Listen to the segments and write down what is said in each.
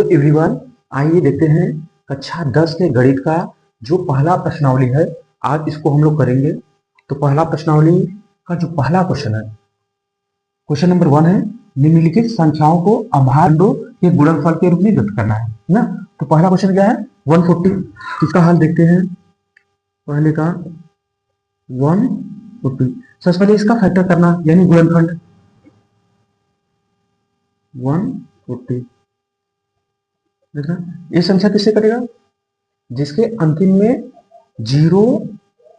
तो एवरीवन, आइए देखते हैं कक्षा 10 के गणित का जो पहला प्रश्नावली है। आज इसको हम लोग करेंगे। तो पहला प्रश्नावली का जो पहला क्वेश्चन है, क्वेश्चन नंबर 1 है, निम्नलिखित संख्याओं को अभाज्यों के गुणनफल के रूप में व्यक्त करना है ना। तो पहला क्वेश्चन क्या है, 140। इसका हल देखते हैं। पहले का 140, सबसे पहले इसका फैक्टर करना यानी गुणनखंड 140। देखना ये संख्या किससे कटेगा, जिसके अंतिम में 0,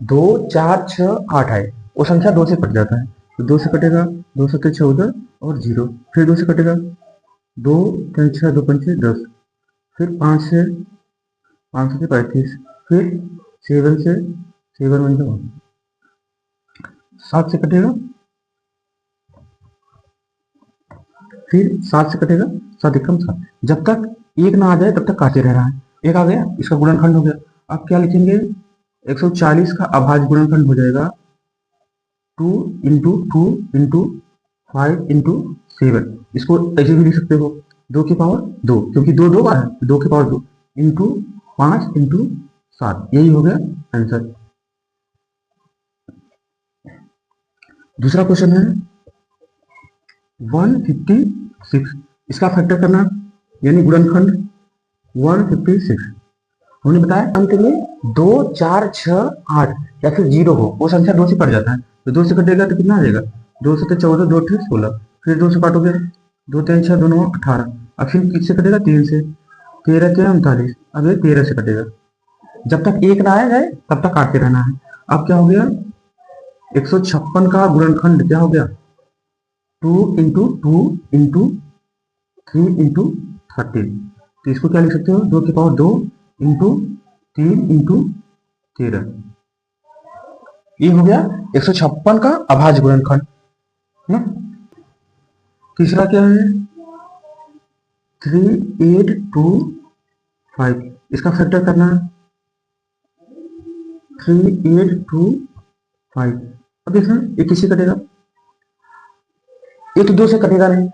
2, 4, 6, 8 आए, वो संख्या 2 से कट जाता है। तो 2 से कटेगा, 2 7 14 और 0, फिर 2 से कटेगा, 2 3 6 2 5 10, फिर 5 से 35, फिर 7 से 7 1 7 से कटेगा, फिर 7 से कटेगा, 7 एकम 7। जब तक एक ना आ जाए तब तक काटे रहना है। एक आ गया, इसका गुणनखंड हो गया। अब क्या लिखेंगे, 140 का अभाज्य गुणनखंड हो जाएगा 2 इंटू 2 इंटू 5 इंटू 7। इसको ऐसे भी लिख सकते हो, 2 की पावर 2, क्योंकि 2 2 बार है, 2 की पावर 2 इंटू 5 इंटू 7। यही हो गया आंसर। दूसरा क्वेश्चन है 156। इसका फैक्टर करना यानी गुणनखंड 156। हमने बताया अंत में 2 4 6 8 या फिर 0 हो, वो संख्या 2 से कट जाता है। तो 2 से कटेगा तो कितना आ जाएगा, 2 7 14 2 8 16, फिर 2 से काटोगे, 2 3 6 2 9 18। अब फिर किससे कटेगा, 3 से, 13 13 39। अब ये 13 से कटेगा। जब तक एक ना आ जाए तब तक काटते रहना है। अब क्या हो गया, 156 का गुणनखंड क्या हो गया, 2 इंटू 2 इंटू 3 इंटू 13। तो इसको क्या लिख सकते हो, 2 की पावर 2 इंटू 3 इंटू 13। ये हो गया 156 का अभाज्य गुणनखंड ना। तीसरा क्या है, 3825। इसका फैक्टर करना है 3825। अब देखना ये किससे कटेगा, ये तो 2 से कटेगा नहीं,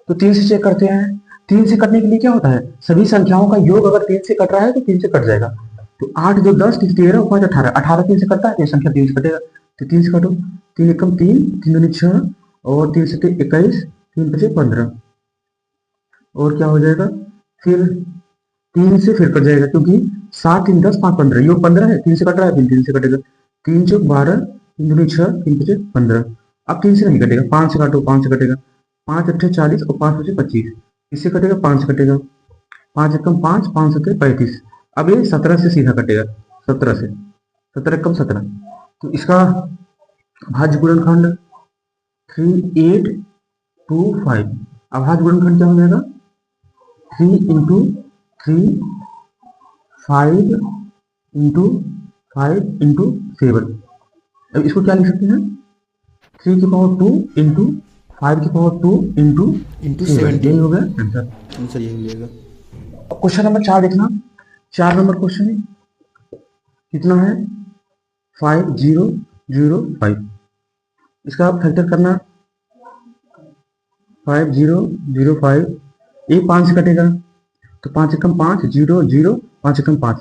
तो 3 से चेक करते हैं। 3 से कटने के लिए क्या होता है, सभी संख्याओं का योग अगर 3 से कट रहा है तो 3 से कट जाएगा। तो 8 2 10 13 5 18, 18 3 से कटता है तो संख्या 3 से कटेगा। तो 3 से काटो, 3 एकम 3 3 दूनी 6 और 3 7 21 3 5 15। और क्या हो जाएगा, फिर 3 से फिर कट जाएगा, क्योंकि 7 3 10 5 15, योग 15 है, 3 से कट रहा है, फिर 3 से कटेगा। 3 चौक 12 3 दूनी 6 3 5 15। अब 3 से नहीं कटेगा, 5 से काटो, 5 से कटेगा, 5 8 40 और 5 5 25। इससे कटेगा, 5 से कटेगा, 5 एकम 5 5 7 35। अब ये 17 से सीधा कटेगा, 17 से, 17 एकम 17। तो इसका अभाज्य गुणनखंड 3825। अभाज्य गुणनखंड क्या हो जाएगा, 3 इंटू 3 5 इंटू 5 इंटू 7। अब इसको क्या लिख सकते हैं, 3 की पावर 2 इंटू 5 की पावर 2 इंटू 7। यही हो गया आंसर, यही हो जाएगा। क्वेश्चन नंबर 4 देखना। 4 नंबर क्वेश्चन कितना है, 5005। इसका फैक्टर करना 5005। ये 5 से कटेगा, तो 5 एकम 5 0 0 5 एकम 5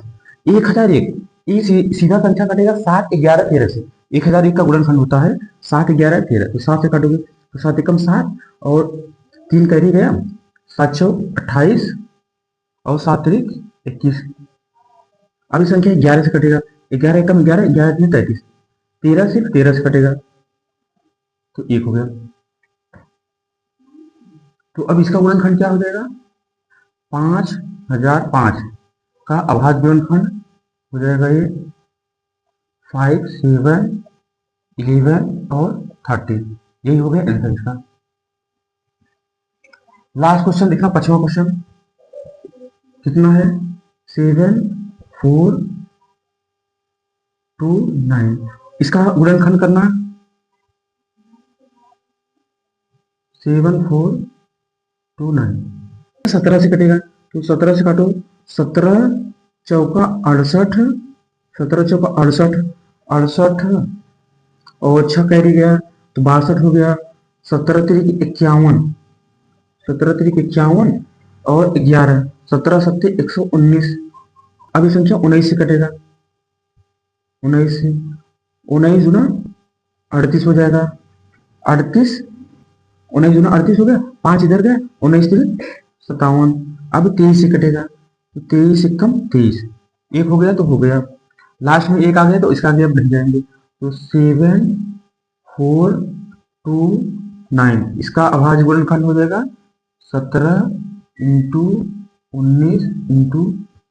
1001। ये सीधा संख्या कटेगा 7 11 13 से। 1001 का गुणनखंड होता है 7 11 13। तो 7 से काटोगे तो 7 एकम 7 और 3 कैरी गया, 7 चौक 28 और 7 तारीख 21। अब इस संख्या 11 से कटेगा, 11 एकम 11 11 3 33। 13 सिर्फ 13 से कटेगा, तो 1 हो गया। तो अब इसका गुणनखंड क्या हो जाएगा, 5005 का अभाज्य गुणनखंड हो जाएगा ये 5 7 11 और 13। यही हो गया आंसर इसका। लास्ट क्वेश्चन देखना, 5वां क्वेश्चन कितना है, 7429। इसका गुणनखंड करना 7429। 17 से कटेगा, तो 17 से काटो, 17 चौका 68, 17 चौका 68 68 और 6 कैरी गया तो 62 हो गया। 17 3 51, 17 3 51 और 11 17 सत्ते 119। अब ये संख्या 19 से कटेगा, 19 से 19 गुना 38 हो जाएगा। 38, 19 गुना 38 हो गया, 5 इधर गया, 19 57। अब 23 से कटेगा, तो 23 एकम 23, एक हो गया तो हो गया। लास्ट में एक आ गया तो इसका आगे अब लिख जाएंगे, तो 7 4 2 9। इसका अभाज्य गुणनखंड हो जाएगा 17 इंटू 19 इंटू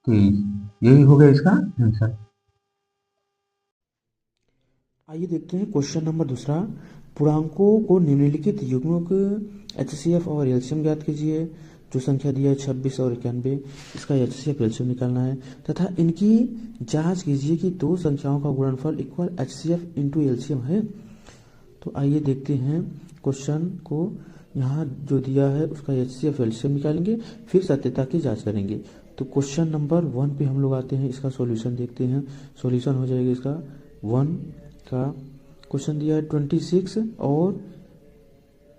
23। यही हो गया इसका आंसर। आइए देखते हैं क्वेश्चन नंबर दूसरा। पूर्णांकों को निम्नलिखित युग्मों के एचसीएफ और एलसीएम ज्ञात कीजिए। जो संख्या दिया है 26 और 91, इसका एचसीएफ एलसीएम निकालना है तथा इनकी जांच कीजिए कि दो संख्याओं का गुणनफल इक्वल एचसीएफ इंटू एलसीएम है। तो आइए देखते हैं क्वेश्चन को। यहाँ जो दिया है उसका एचसीएफ एलसीएम निकालेंगे, फिर सत्यता की जांच करेंगे। तो क्वेश्चन नंबर 1 पे हम लोग आते हैं, इसका सॉल्यूशन देखते हैं। सॉल्यूशन हो जाएगा इसका 1 का क्वेश्चन दिया है 26 और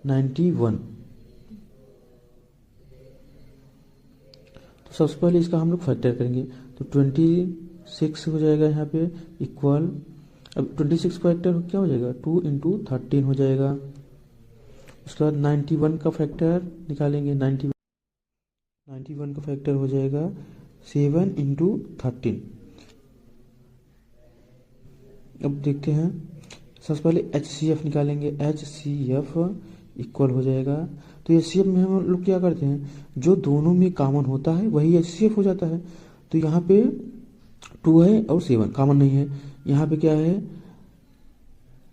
91। तो सबसे पहले इसका हम लोग फैक्टर करेंगे, तो 26 हो जाएगा यहाँ पे इक्वल, अब 26 का फैक्टर क्या हो जाएगा 2 इंटू 13 हो जाएगा। उसके बाद 91 का फैक्टर निकालेंगे, 91 का फैक्टर हो जाएगा 7 इंटू 13। अब देखते हैं, सबसे पहले HCF निकालेंगे, HCF इक्वल हो जाएगा। तो HCF में हम लोग क्या करते हैं, जो दोनों में कॉमन होता है वही HCF हो जाता है। तो यहाँ पे 2 है और 7 कॉमन नहीं है, यहाँ पे क्या है,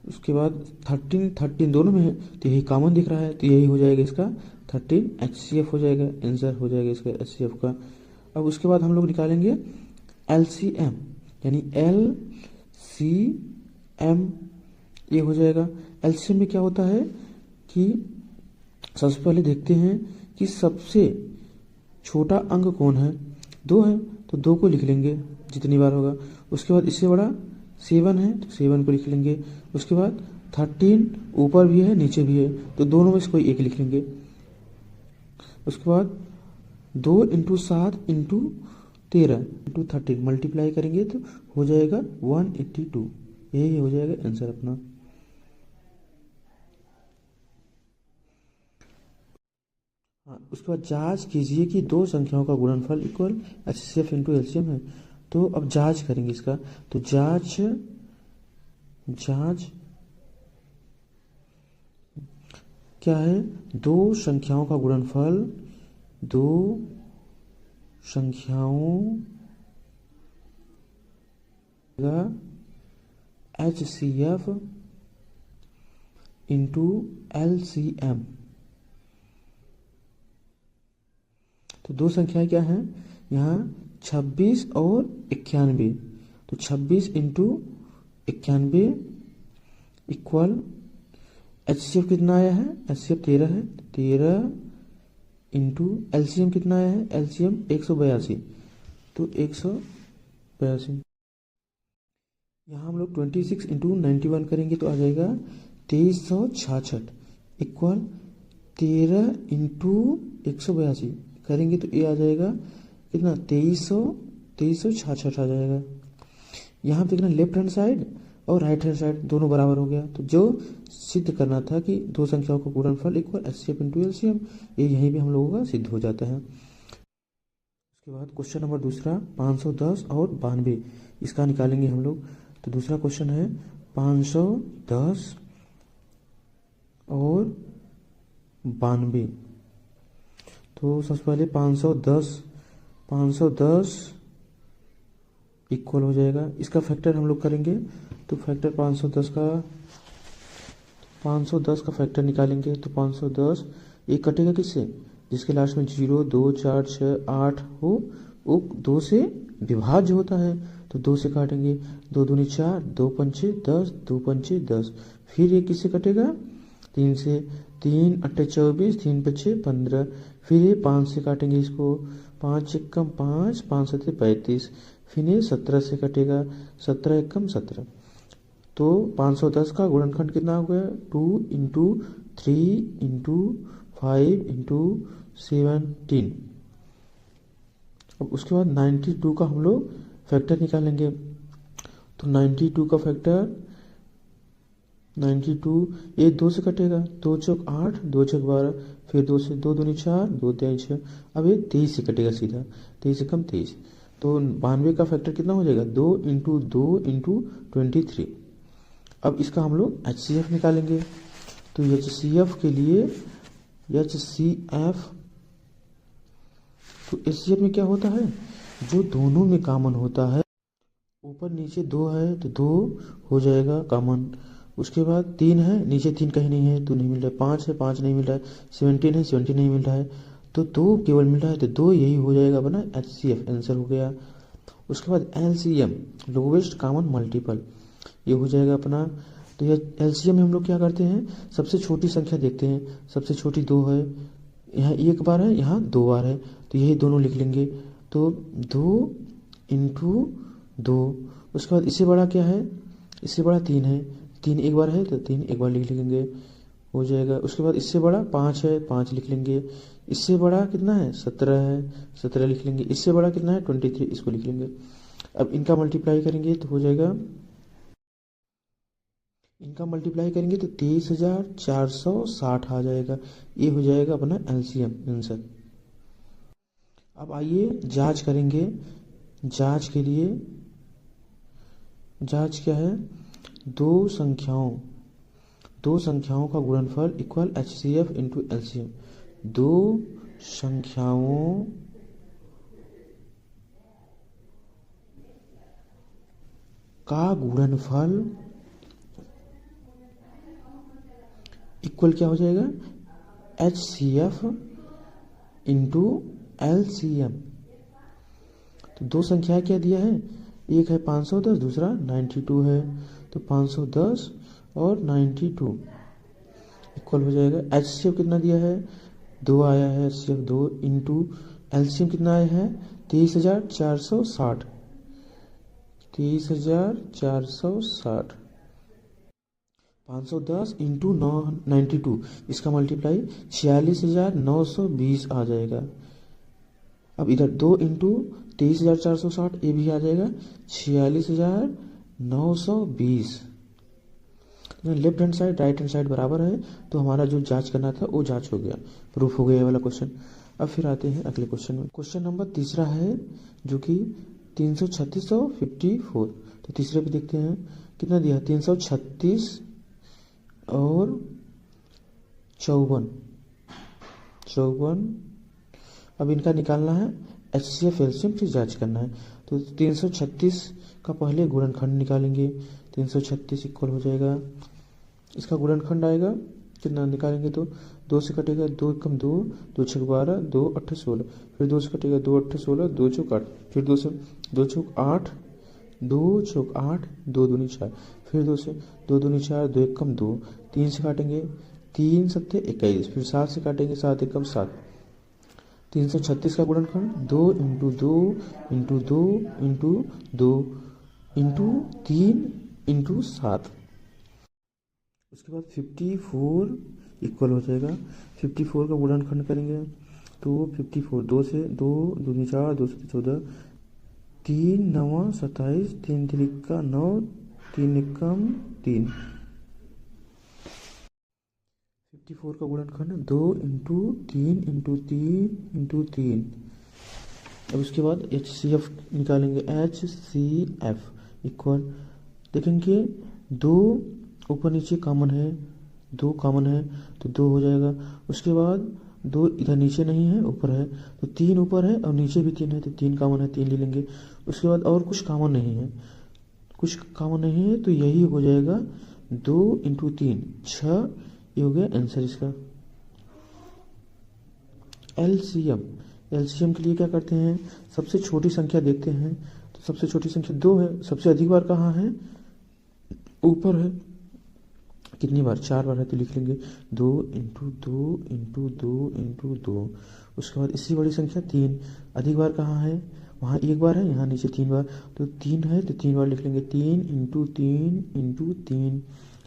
उसके बाद 13 दोनों में है तो यही कॉमन दिख रहा है, तो यही हो जाएगा इसका 13 HCF हो जाएगा, आंसर हो जाएगा इसका HCF का। अब उसके बाद हम लोग निकालेंगे LCM, यानी LCM ये हो जाएगा। LCM में क्या होता है कि सबसे पहले देखते हैं कि सबसे छोटा अंक कौन है, 2 है तो 2 को लिख लेंगे जितनी बार होगा। उसके बाद इससे बड़ा 7 है तो 7 को लिख लेंगे। उसके बाद 13 ऊपर भी है नीचे भी है तो दोनों में से कोई एक लिख लेंगे। उसके बाद 2 इंटू 7 इंटू 13 इंटू 13 मल्टीप्लाई करेंगे तो हो जाएगा 182, यही हो जाएगा आंसर अपना। हाँ, उसके बाद जांच कीजिए कि दो संख्याओं का गुणनफल इक्वल HCF इंटू एलसीएम है। तो अब जांच करेंगे इसका, तो जांच क्या है, दो संख्याओं का गुणनफल, दो संख्याओं का HCF इंटू LCM। तो दो संख्याएं क्या हैं यहाँ 26 और 91, तो 26 इंटू 91 इक्वल HCF कितना आया है, HCF 13 है, 13 इंटू LCM कितना आया है, LCM 182, तो 182। यहाँ हम लोग 26 इंटू 91 करेंगे तो आ जाएगा 2366 इक्वल 13 इंटू 182 करेंगे तो ये आ जाएगा कितना 2366 आ जाएगा। यहाँ देखना लेफ्ट हैंड साइड और राइट हैंड साइड दोनों बराबर हो गया, तो जो सिद्ध करना था कि दो संख्याओं का गुणनफल इक्वल HCF इंटू LCM, ये यहीं भी हम लोगों का सिद्ध हो जाता है। उसके बाद क्वेश्चन नंबर दूसरा 510 और 92, इसका निकालेंगे हम लोग। तो दूसरा क्वेश्चन है 510 और 92। तो सबसे पहले 510 इक्वल हो जाएगा, इसका फैक्टर हम लोग करेंगे। तो फैक्टर 510 का फैक्टर निकालेंगे, तो 510 ये कटेगा किससे, जिसके लास्ट में 0 2 4 6 8 हो, वो 2 से विभाज्य होता है, तो 2 से काटेंगे, 2 दूनी 4, 2 पंचे 10, 2 पंचे 10। फिर ये किससे कटेगा, 3 से, 3 अट्ठे 24, 3 पचे 15। फिर ये 5 से काटेंगे इसको, 5 एकम 5, 5 सत्ते 35। फिर ये 17 से कटेगा, 17 एकम 17। तो 510 का गुणनखंड कितना हो गया, 2 इंटू 3 इंटू 5 इंटू 17। अब उसके बाद 92 का हम लोग फैक्टर निकालेंगे। तो 92 का फैक्टर 92, ये 2 से कटेगा, 2 चौक 8, 2 चौक 12, फिर 2 से 2 दूनी 4, 2 तिहाई 6। अब ये 23 से कटेगा सीधा, 23 से कम 23। तो 92 का फैक्टर कितना हो जाएगा, 2 इंटू 2 इंटू 23। अब इसका हम लोग HCF निकालेंगे। तो HCF के लिए HCF, तो HCF में क्या होता है, जो दोनों में कॉमन होता है, ऊपर नीचे 2 है तो 2 हो जाएगा कॉमन। उसके बाद 3 है, नीचे 3 कहीं नहीं है तो नहीं मिल रहा है, 5 है, 5 नहीं मिल रहा है, 17 है, 17 नहीं मिल रहा है, तो 2 केवल मिल रहा है, तो 2 यही हो जाएगा अपना HCF, आंसर हो गया। उसके बाद LCM, लोवेस्ट कॉमन मल्टीपल, ये हो जाएगा अपना। तो ये LCM में हम लोग क्या करते हैं, सबसे छोटी संख्या देखते हैं, सबसे छोटी 2 है, यहाँ 1 बार है, यहाँ 2 बार है, तो यही दोनों लिख लेंगे। तो 2 इंटू 2, उसके बाद इससे बड़ा क्या है, इससे बड़ा 3 है, 3 एक बार है तो 3 एक बार लिख लेंगे, हो जाएगा। उसके बाद इससे बड़ा 5 है, 5 लिख लेंगे। इससे बड़ा कितना है, 17 है, 17 लिख लेंगे। इससे बड़ा कितना है, 23, इसको लिख लेंगे। अब इनका मल्टीप्लाई करेंगे तो हो जाएगा, इनका मल्टीप्लाई करेंगे तो 23,460 आ जाएगा। ये हो जाएगा अपना LCM आंसर। अब आइए जांच करेंगे। जांच के लिए, जांच क्या है, दो संख्याओं का गुणनफल इक्वल HCF इंटू LCM। दो संख्याओं का गुणनफल इक्वल क्या हो जाएगा, HCF इंटू LCM। तो दो संख्या क्या दिया है, एक है 510, दूसरा 92 है, तो 510 और 92 इक्वल हो जाएगा। HCF कितना दिया है, 2 आया है, HCF 2 इंटू LCM कितना आया है, 23,460, 23,460, 510 इंटू 92, इसका मल्टीप्लाई 46,920 आ जाएगा। अब इधर 2 इंटू 23,460, ये भी आ जाएगा 46,920। Left hand side right hand side बराबर है, तो हमारा जो जांच करना था वो जांच हो गया, प्रूफ हो गया ये वाला क्वेश्चन। अब फिर आते हैं अगले क्वेश्चन में। क्वेश्चन नंबर तीसरा है, जो कि 336 और 54। तो तीसरे पे देखते हैं कितना दिया है, 336 और 54। अब इनका निकालना है HCF LCM, फिर जांच करना है। तो 336 का पहले गुणनखंड निकालेंगे। 336 इक्वल हो जाएगा, इसका गुणनखंड आएगा कितना निकालेंगे, तो 2 से कटेगा, 2 कम 2, 2 छक 12, 2 8 16, फिर 2 से कटेगा, 2 8 16, 2 चौक 8, फिर 2 से 2 चौक 8, 2 चौक 8, 2 दूनी 4, फिर 2 से 2 दूनी 4, 2 एक कम 2, 3 से काटेंगे, 3 सत्ते 21, फिर 7 से काटेंगे, 7 एक कम 7। 336 का गुणनखंड 2 into 2 into 2 into 2 into 3 into 7। उसके बाद 54 इक्वल हो जाएगा, 54 का गुणनखंड करेंगे तो 54, 2 से 2 दूनी 4, 2 से 14, 3 9 27, 3 तिरिका 9, 3 एकम 3। 54 का गुणनखंड 2 इंटू 3 इंटू 3 इंटू 3। अब उसके बाद HCF निकालेंगे। HCF इक्वल, देखेंगे 2 ऊपर नीचे कॉमन है, 2 कॉमन है तो 2 हो जाएगा। उसके बाद 2 इधर नीचे नहीं है, ऊपर है, तो 3 ऊपर है और नीचे भी 3 है, तो 3 कॉमन है, 3 ले लेंगे। उसके बाद और कुछ कॉमन नहीं है, कुछ कॉमन नहीं है, तो यही हो जाएगा 2 इंटू 3 6, ये हो गया आंसर इसका। LCM के लिए क्या करते हैं, सबसे छोटी संख्या देखते हैं। तो सबसे छोटी संख्या 2 है, सबसे अधिक बार कहाँ है, ऊपर है, कितनी बार, 4 बार है, तो लिख लेंगे 2 इंटू 2 इंटू 2 इंटू 2। उसके बाद इससे बड़ी संख्या 3, अधिक बार कहाँ है, वहाँ 1 बार है, यहाँ नीचे 3 बार, तो 3 है तो 3 बार लिख लेंगे, 3 इंटू 3 इंटू 3।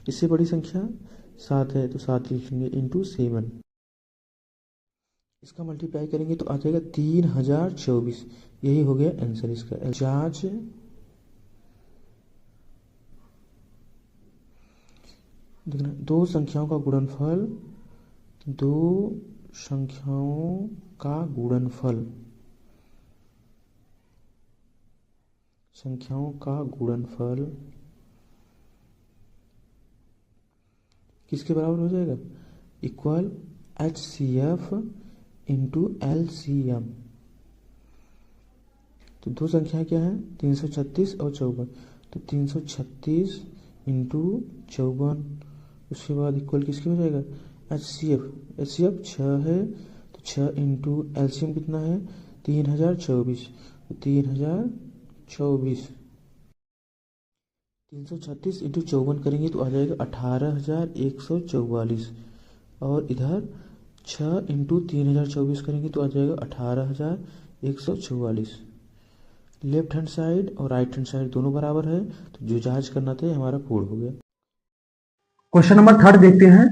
इससे बड़ी संख्या 7 है तो 7 लिख लेंगे इंटू 7। इसका मल्टीप्लाई करेंगे तो आ जाएगा 3024। यही हो गया आंसर इसका। जांच देखना, दो संख्याओं का गुणनफल, दो संख्याओं का गुणनफल, संख्याओं का गुणनफल किसके बराबर हो जाएगा? Equal HCF into LCM। तो दो संख्या क्या है? 336 और 54। तो 336 इंटू 54, उसके बाद इक्वल किसके हो जाएगा? HCF 6 है, तो 6 इंटू LCM कितना है? 3024। तो 3024 336 इंटू 54 करेंगे तो आ जाएगा 18144। और इधर 6 इंटू 3024 करेंगे तो आ जाएगा 18144। लेफ्ट हैंड साइड और राइट हैंड साइड दोनों बराबर है, तो जो जांच करना था हमारा पूर्ण हो गया। क्वेश्चन नंबर 3 देखते हैं।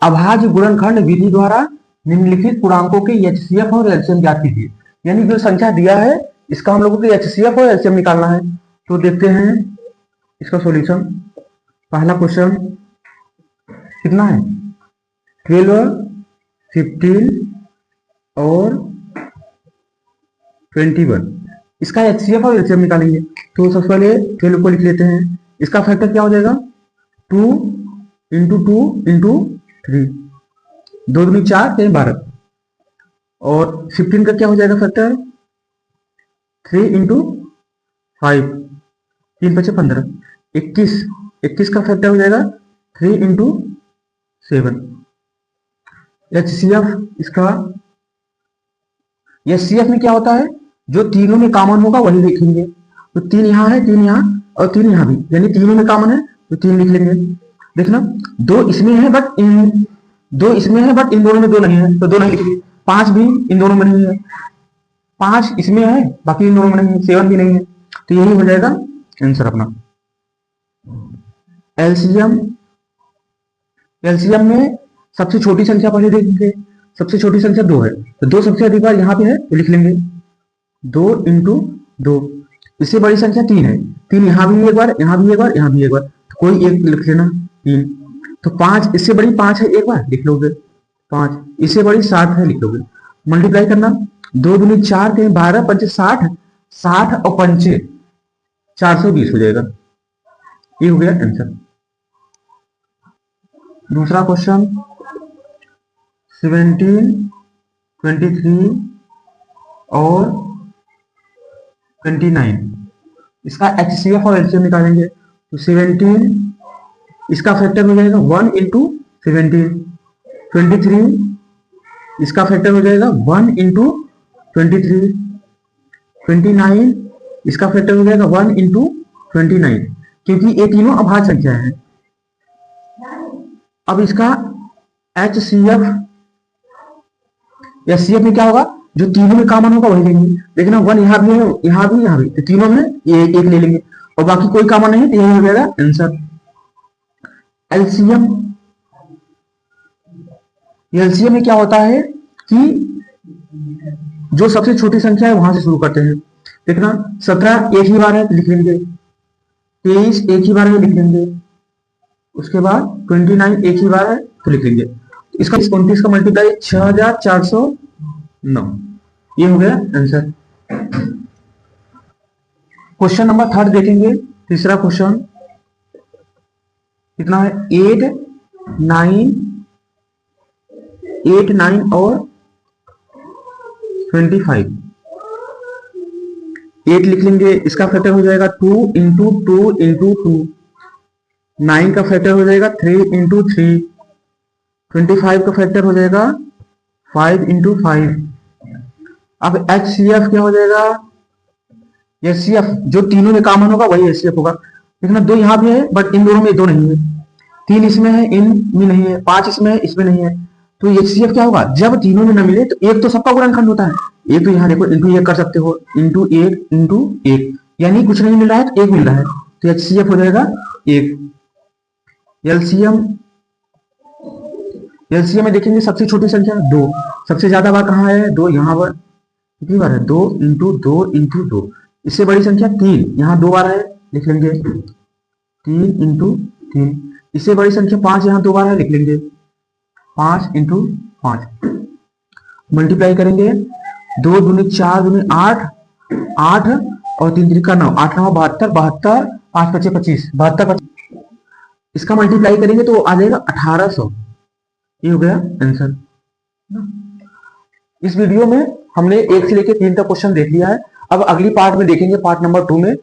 अभाज्य गुणनखंड विधि द्वारा निम्नलिखित पूर्णांकों के HCF और LCM ज्ञात कीजिए। यानी जो संख्या दिया है इसका हम लोगों को HCF और LCM निकालना है। तो देखते हैं इसका सॉल्यूशन। पहला क्वेश्चन कितना है? 12, 15 और 21। इसका HCF और LCM निकालेंगे। तो सबसे पहले 12 को लिख लेते हैं। इसका फैक्टर क्या हो जाएगा? 2 इंटू 2 इंटू 3, 2 दूनी 4, 3 12। और 15 का क्या हो जाएगा फैक्टर? 3 इंटू 5, 3 5 15। 21 का फैक्टर हो जाएगा 3 इंटू 7। HCF इसका, HCF में क्या होता है? जो तीनों में कॉमन होगा वही लिखेंगे। तो 3 यहाँ है, 3 यहाँ और 3 यहाँ भी, यानी तीनों में कॉमन है तो 3 लिख लेंगे। देखना, 2 इसमें है बट इन 2 इसमें है बट इन दोनों में 2 नहीं है, तो 2 नहीं लिखेंगे। 5 भी इन दोनों में नहीं है, 5 इसमें है बाकी इन दोनों में नहीं है, 7 भी नहीं है। तो यही हो जाएगा आंसर अपना। एलसीएम में सबसे छोटी संख्या पहले देखेंगे। सबसे छोटी संख्या 2 है, तो 2 सबसे अधिक बार यहाँ पे है तो लिख लेंगे 2 इंटू 2। इससे बड़ी संख्या 3 है, 3 यहाँ भी एक बार, यहाँ भी एक बार, यहाँ भी एक बार, तो कोई एक लिख लेना 3। तो 5 इससे बड़ी 5 है, एक बार लिख लोगे 5। इससे बड़ी 7 है, लिख लोगे। मल्टीप्लाई करना, 2 दूनी 4, 3 12, 5 60, 60 और 5 420 हो जाएगा। ये हो गया आंसर। दूसरा क्वेश्चन 17, 23 और 29। इसका HCF और LCM निकालेंगे। तो 17 इसका फैक्टर हो जाएगा 1 इंटू 17। 23 इसका फैक्टर हो जाएगा 1 इंटू 23। 29 इसका फैक्टर हो जाएगा 1 इंटू 29, क्योंकि ये तीनों अभाज्य संख्या है। अब इसका HCF, HCF में क्या होगा? जो तीनों में कॉमन होगा वही लेंगे। देखना 1 यहाँ भी है, यहाँ भी, यहाँ भी, तो तीनों में एक ले लेंगे और बाकी कोई कॉमन नहीं है, तो यही हो जाएगा आंसर। LCM में क्या होता है कि जो सबसे छोटी संख्या है वहां से शुरू करते हैं। देखना 17 एक ही बार है तो लिख लेंगे, 23 एक ही बार है लिख लेंगे, उसके बाद 29 एक ही बार है तो लिख लेंगे। इसका 29 का मल्टीप्लाई 6409। ये हो गया आंसर। क्वेश्चन नंबर 3 देखेंगे। तीसरा क्वेश्चन कितना है? 8, 9 और 25। 8 लिख लेंगे, इसका फैक्टर हो जाएगा 2 इंटू 2 इंटू 2। 9 का फैक्टर हो जाएगा 3 इंटू 3। 25 का फैक्टर हो जाएगा 5 इंटू 5। अब HCF क्या हो जाएगा? HCF जो तीनों में कॉमन होगा वही HCF होगा। देखना 2 यहाँ भी है बट इन दोनों में 2 नहीं है, 3 इसमें है, इन में नहीं है, 5 इसमें है, इसमें नहीं है। तो HCF क्या होगा? जब तीनों में न मिले तो एक तो सबका गुणनखंड होता है। एक तो यहाँ देखो इंटू 1 कर सकते हो, इंटू 1 इंटू 1, यानी कुछ नहीं मिल रहा है तो 1 मिल रहा है, तो HCF हो जाएगा 1। एलसीएम में देखेंगे सबसे छोटी संख्या 2, सबसे ज्यादा बार कहाँ है 2, यहाँ पर कितनी बार है 2 इंटू 2, इससे बड़ी संख्या 3, यहाँ 2 बार है, लिख लेंगे 3 इंटू 3, इससे बड़ी संख्या 5, यहाँ 2 बार है, लिख लेंगे 5 इंटू 5, मल्टीप्लाई करेंगे 2 दूनी 4 दूनी 8, 8 और 3 3 का 9, 8 9 72, 72 5 5 25, 72 इसका मल्टीप्लाई करेंगे तो आ जाएगा 1800। ये हो गया आंसर। इस वीडियो में हमने 1 से लेकर 3 तक क्वेश्चन देख लिया है। अब अगली पार्ट में देखेंगे, पार्ट नंबर 2 में